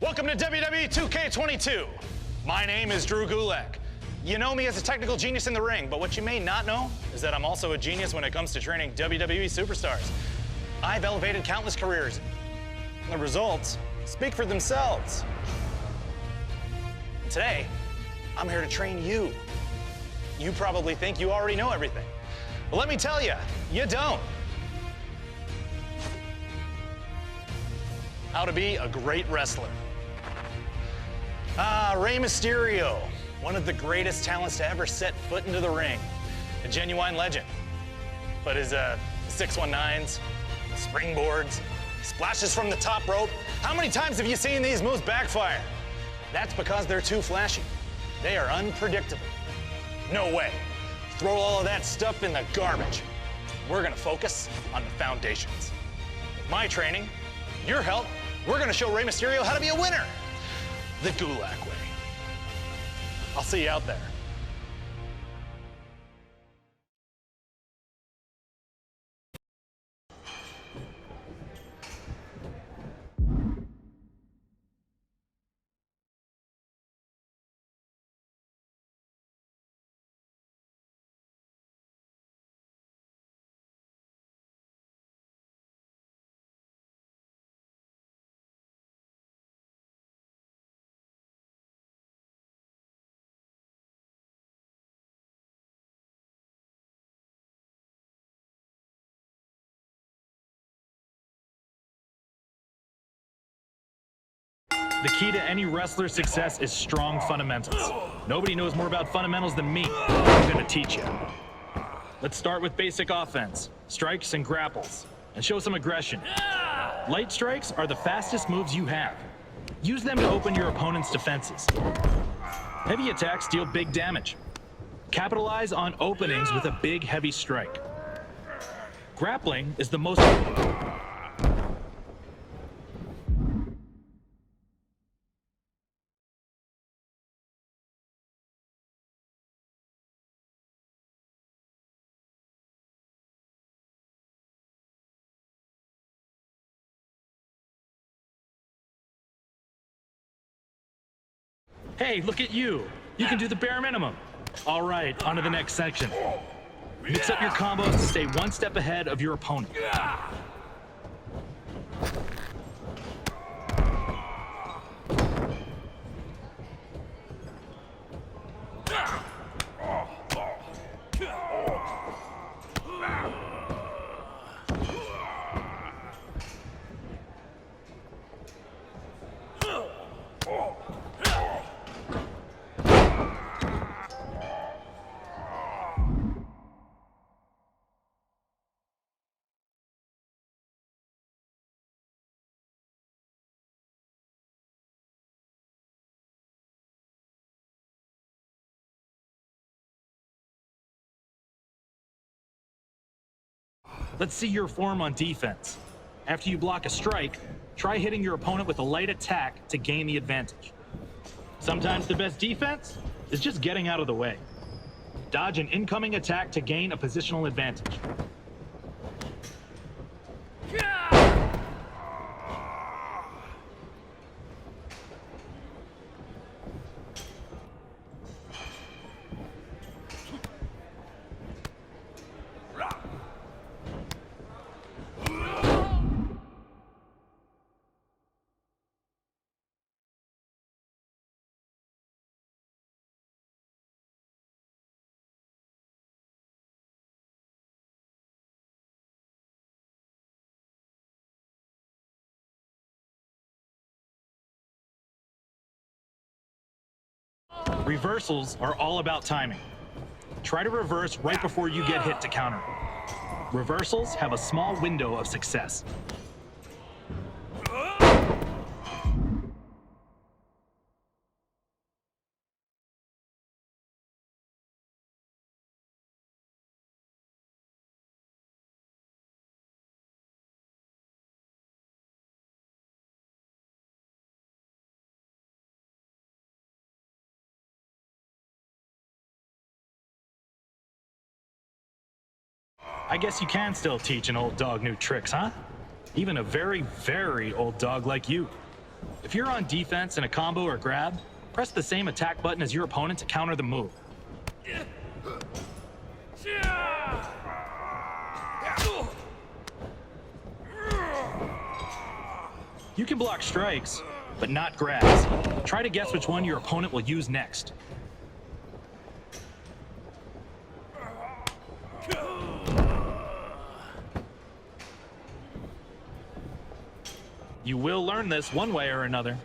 Welcome to WWE 2K22. My name is Drew Gulak. You know me as a technical genius in the ring, but what you may not know is that I'm also a genius when it comes to training WWE superstars. I've elevated countless careers. The results speak for themselves. And today, I'm here to train you. You probably think you already know everything. But let me tell you, you don't. How to be a great wrestler. Rey Mysterio, one of the greatest talents to ever set foot into the ring. A genuine legend. But his 619s, springboards, splashes from the top rope, how many times have you seen these moves backfire? That's because they're too flashy. They are unpredictable. No way. Throw all of that stuff in the garbage. We're gonna focus on the foundations. With my training, your help, we're gonna show Rey Mysterio how to be a winner. The Gulak way. I'll see you out there. The key to any wrestler's success is strong fundamentals. Nobody knows more about fundamentals than me. I'm gonna teach you. Let's start with basic offense, strikes and grapples, and show some aggression. Light strikes are the fastest moves you have. Use them to open your opponent's defenses. Heavy attacks deal big damage. Capitalize on openings with a big, heavy strike. Grappling is the most... Hey, look at you. You can do the bare minimum. All right, on to the next section. Mix up your combos to stay one step ahead of your opponent. Let's see your form on defense. After you block a strike, try hitting your opponent with a light attack to gain the advantage. Sometimes the best defense is just getting out of the way. Dodge an incoming attack to gain a positional advantage. Reversals are all about timing. Try to reverse right before you get hit to counter. Reversals have a small window of success. I guess you can still teach an old dog new tricks, huh? Even a very, very old dog like you. If you're on defense in a combo or grab, press the same attack button as your opponent to counter the move. You can block strikes, but not grabs. Try to guess which one your opponent will use next. You will learn this one way or another.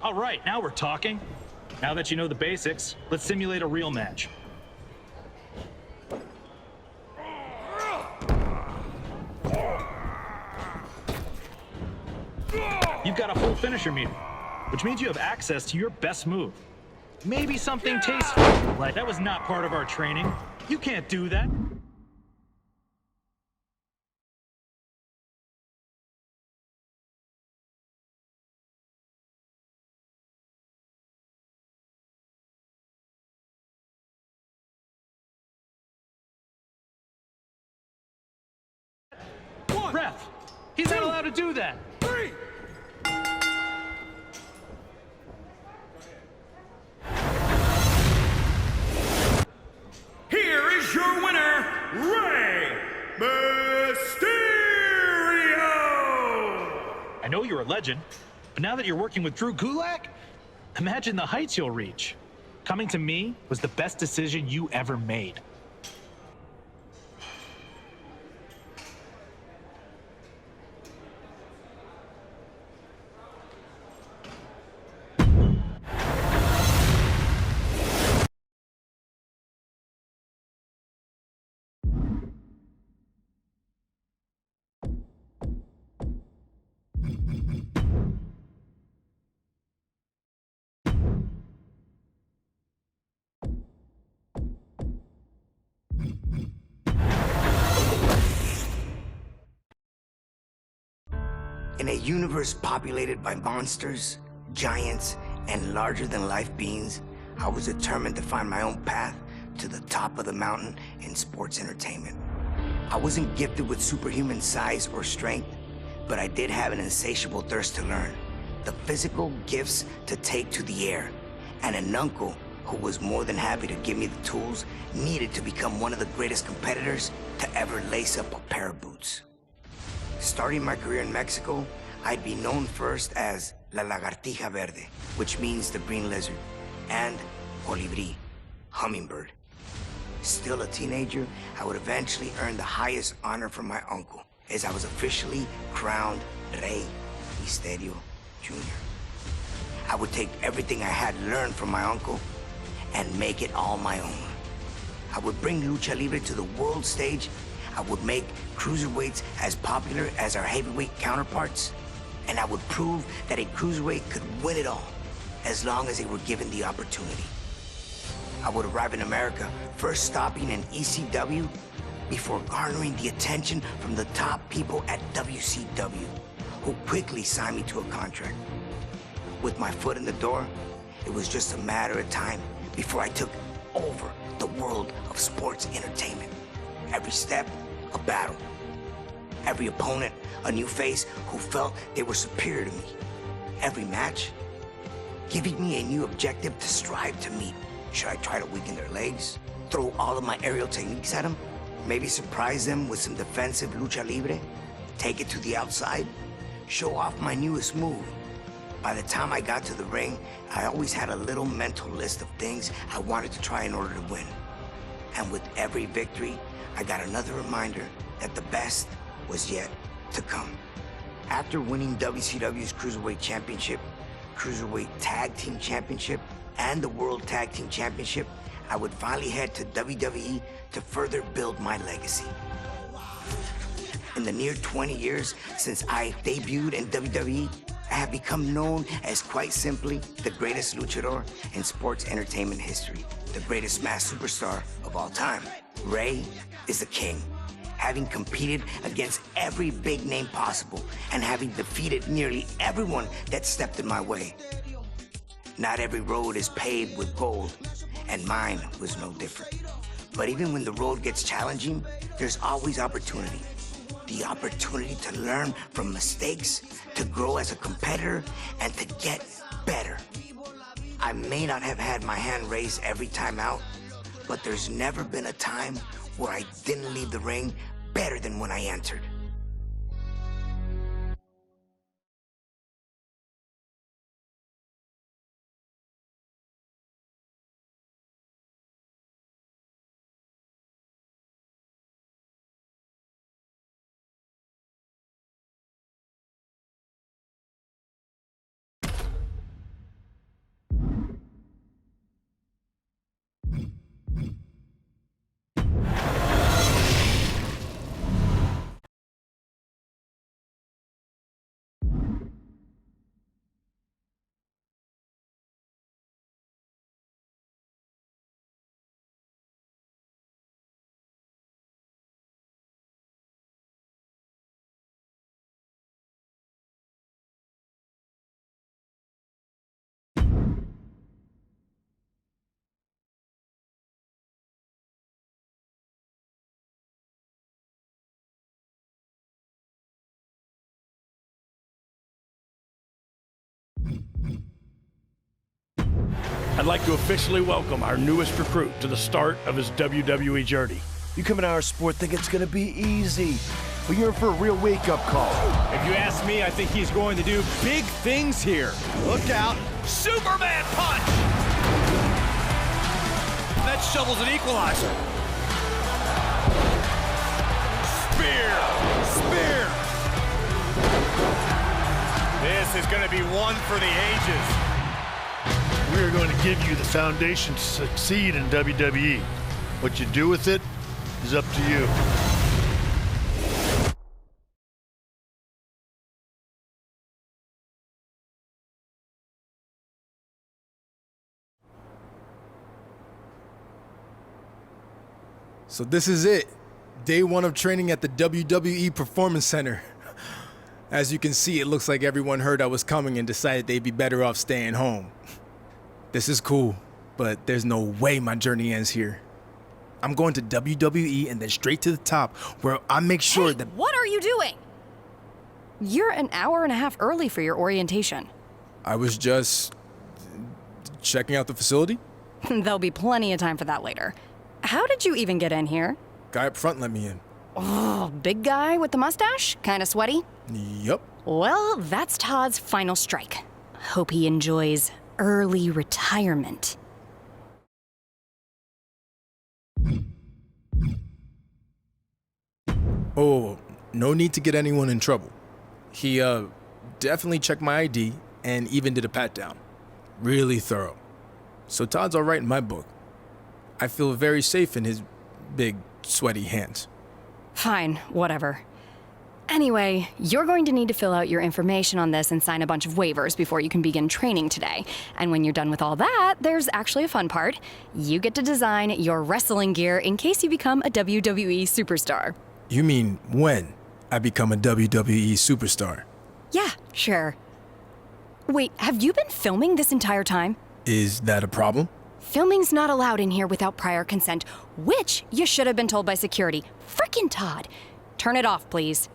All right, now we're talking. Now that you know the basics, let's simulate a real match. You've got a full finisher meter, which means you have access to your best move. Maybe something tasteful, like that was not part of our training. You can't do that. Ref, he's not allowed to do that. 3. Here is your winner, Rey Mysterio! I know you're a legend, but now that you're working with Drew Gulak, imagine the heights you'll reach. Coming to me was the best decision you ever made. In a universe populated by monsters, giants, and larger-than-life beings, I was determined to find my own path to the top of the mountain in sports entertainment. I wasn't gifted with superhuman size or strength, but I did have an insatiable thirst to learn, the physical gifts to take to the air, and an uncle who was more than happy to give me the tools needed to become one of the greatest competitors to ever lace up a pair of boots. Starting my career in Mexico, I'd be known first as La Lagartija Verde, which means the green lizard, and Colibri, hummingbird. Still a teenager, I would eventually earn the highest honor from my uncle, as I was officially crowned Rey Mysterio Jr. I would take everything I had learned from my uncle and make it all my own. I would bring Lucha Libre to the world stage. I would make cruiserweights as popular as our heavyweight counterparts, and I would prove that a cruiserweight could win it all, as long as they were given the opportunity. I would arrive in America, first stopping in ECW, before garnering the attention from the top people at WCW, who quickly signed me to a contract. With my foot in the door, it was just a matter of time before I took over the world of sports entertainment. Every step, a battle. Every opponent, a new face who felt they were superior to me. Every match, giving me a new objective to strive to meet. Should I try to weaken their legs? Throw all of my aerial techniques at them? Maybe surprise them with some defensive lucha libre? Take it to the outside? Show off my newest move? By the time I got to the ring, I always had a little mental list of things I wanted to try in order to win. And with every victory, I got another reminder that the best was yet to come. After winning WCW's Cruiserweight Championship, Cruiserweight Tag Team Championship, and the World Tag Team Championship, I would finally head to WWE to further build my legacy. In the near 20 years since I debuted in WWE, I have become known as, quite simply, the greatest luchador in sports entertainment history, the greatest masked superstar of all time. Rey is the king, having competed against every big name possible and having defeated nearly everyone that stepped in my way. Not every road is paved with gold, and mine was no different. But even when the road gets challenging, there's always opportunity. The opportunity to learn from mistakes, to grow as a competitor, and to get better. I may not have had my hand raised every time out, but there's never been a time where I didn't leave the ring better than when I entered. I'd like to officially welcome our newest recruit to the start of his WWE journey. You come in our sport thinking it's gonna be easy, but you're in for a real wake-up call. If you ask me, I think he's going to do big things here. Look out. Superman punch! That shovel's an equalizer. Spear! Spear! This is going to be one for the ages. We are going to give you the foundation to succeed in WWE. What you do with it is up to you. So this is it. Day one of training at the WWE Performance Center. As you can see, it looks like everyone heard I was coming and decided they'd be better off staying home. This is cool, but there's no way my journey ends here. I'm going to WWE and then straight to the top, where I make sure that— What are you doing? You're an hour and a half early for your orientation. I was just checking out the facility. There'll be plenty of time for that later. How did you even get in here? Guy up front let me in. Oh, big guy with the mustache? Kinda sweaty? Yup. Well, that's Todd's final strike. Hope he enjoys early retirement. Oh, no need to get anyone in trouble. He, definitely checked my ID and even did a pat-down. Really thorough. So Todd's all right in my book. I feel very safe in his big, sweaty hands. Fine, whatever. Anyway, you're going to need to fill out your information on this and sign a bunch of waivers before you can begin training today. And when you're done with all that, there's actually a fun part. You get to design your wrestling gear in case you become a WWE superstar. You mean when I become a WWE superstar? Yeah, sure. Wait, have you been filming this entire time? Is that a problem? Filming's not allowed in here without prior consent, which you should have been told by security. Frickin' Todd. Turn it off, please.